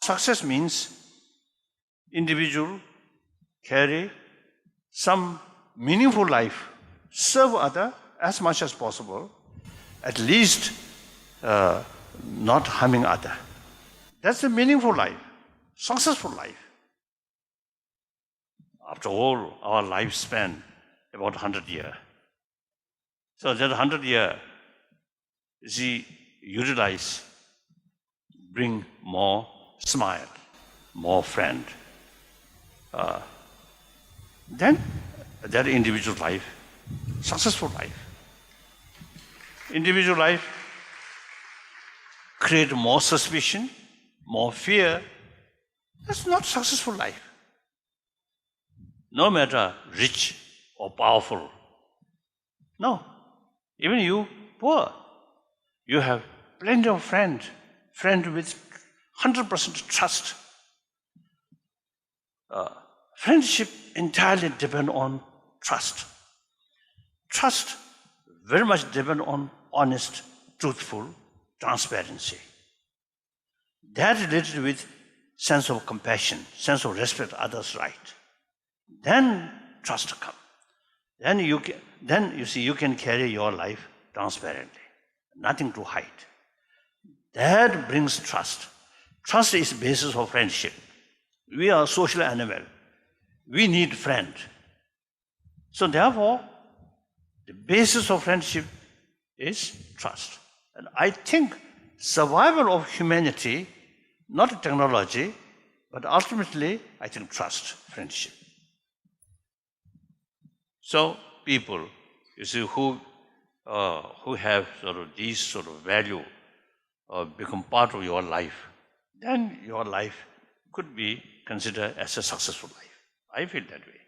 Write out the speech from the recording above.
success means individual carry some meaningful life, serve other as much as possible, at least not harming other. That's a meaningful life, successful life. After all, our lifespan about 100 years. So that 100 years, utilize, bring more smile, more friend. Then that individual life, successful life. Individual life create more suspicion, more fear. That's not successful life. No matter rich or powerful. No. Even you, poor. You have plenty of friend with 100% trust. Friendship entirely depend on trust. Trust very much depend on honest, truthful, transparency. That related with sense of compassion, sense of respect others' right. Then trust comes. Then you can carry your life transparently, nothing to hide. That brings trust. Trust is the basis of friendship. We are a social animal. We need friend. So therefore, the basis of friendship is trust. And I think survival of humanity, not technology, but ultimately, I think trust, friendship. So people, who have sort of these sort of value become part of your life, then your life could be considered as a successful life. I feel that way.